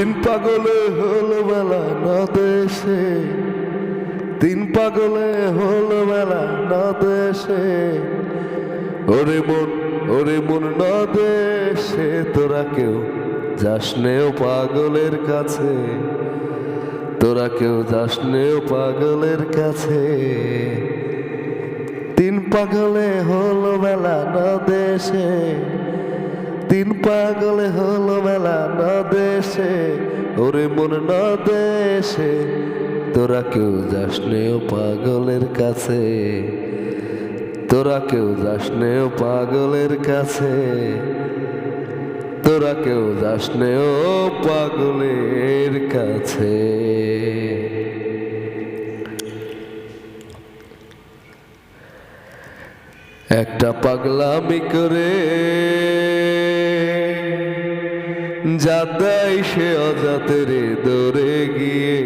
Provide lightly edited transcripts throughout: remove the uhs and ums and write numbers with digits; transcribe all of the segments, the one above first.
তিন পাগলে হলো মেলা নদেশে, তিন পাগলে হলো মেলা নদেশে। ওরে মন নদেশে, তোরা কেউ যাস নেও পাগলের কাছে, তোরা কেউ যাস নেও পাগলের কাছে। তিন পাগলে হলো মেলা নদেশে, তিন পাগলে হলো মেলা নদেশে। ওরে মন নদেশে, তোরা কেউ যাস নেও পাগলের কাছে, তোরা কেউ যাস নেও পাগলের কাছে, তোরা কেউ যাস নেও পাগলের কাছে। একটা পাগলামি করে যাদাই সে অজাতের দৌড়ে গিয়ে,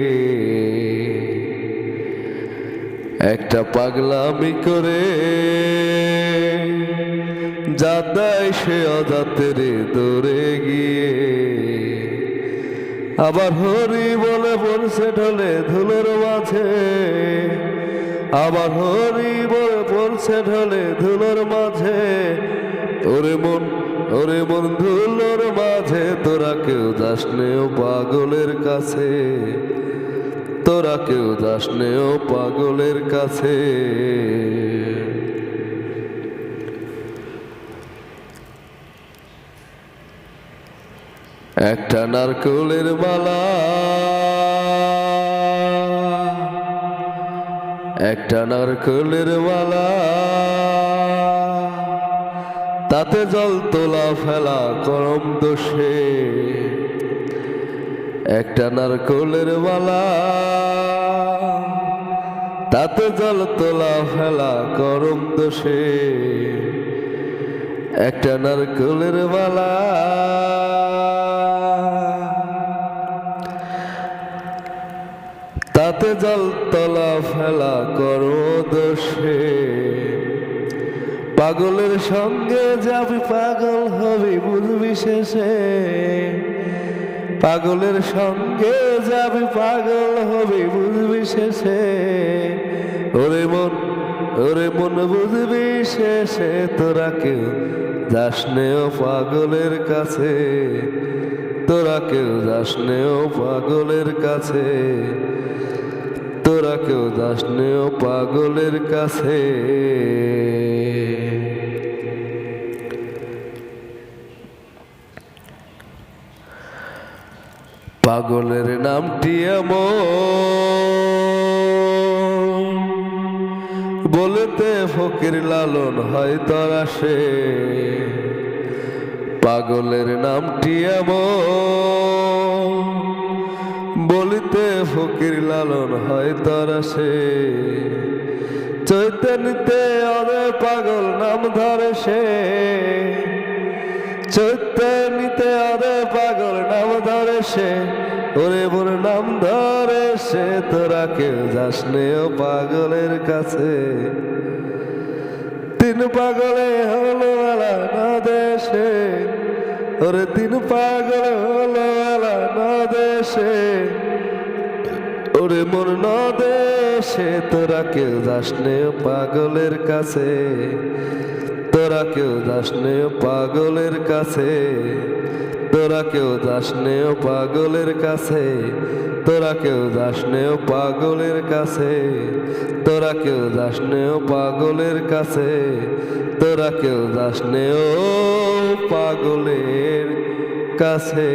একটা পাগলামি করে যাদাই সে অজাতের দৌড়ে গিয়ে। আবার হরি বলে পড়ছে ঢলে ধুলোর মাঝে, আবার হরি বলে পড়ছে ঢলে ধুলোর মাঝে। ওরে মন ধুলোর মাঝে, তোরা কেউ যাস নেও পাগলের কাছে, তোরা কেউ যাস নেও পাগলের কাছে। একটা নারকেলের মালা, একটা নারকেলের মালা, তাতে জল তোলা ফেলা করম দোষে। একটা নারকেলের মালা, তাতে জল তোলা ফেলা করম দোষে। একটা নারকেলের মালা, তাতে জল তোলা ফেলা করো দোষে। পাগলের সঙ্গে যাবি পাগল হবি বুঝবি শেষে, পাগলের সঙ্গে যাবি পাগল হবি বুঝবি শেষে। ওরে মন বুঝবি শেষে, তোরা কেউ যাস নেও পাগলের কাছে, তোরা কেউ যাস নেও পাগলের কাছে, তোরা কেউ যাস নেও পাগলের কাছে। পাগলের নামটি এমন বলতে ফকির লালন হয় তরাসে, পাগলের নামটি এমন বলিতে ফকির লালন হয় তরাসে। চৈতন্যতে অরে পাগল নাম ধরে সে, চৈতন্যতে অরে পাগল নাম ধরে সে। ওরে মোর নাম ধরে সে, তোরা কেউ যাস নেও পাগলের কাছে। তিন পাগলে হলো মেলা নদেশে, ওরে তিন পাগলে হলো মেলা নদেশে। ওরে মোর নদেশে, তোরা কেউ যাস নেও পাগলের কাছে, তোরা কেউ যাস নেও পাগলের কাছে, তোরা কেউ যাস নেও পাগলের কাছে, তোরা কেউ যাস নেও পাগলের কাছে, তোরা কেউ যাস নেও পাগলের কাছে, তোরা কেউ যাস নেও পাগলের কাছে।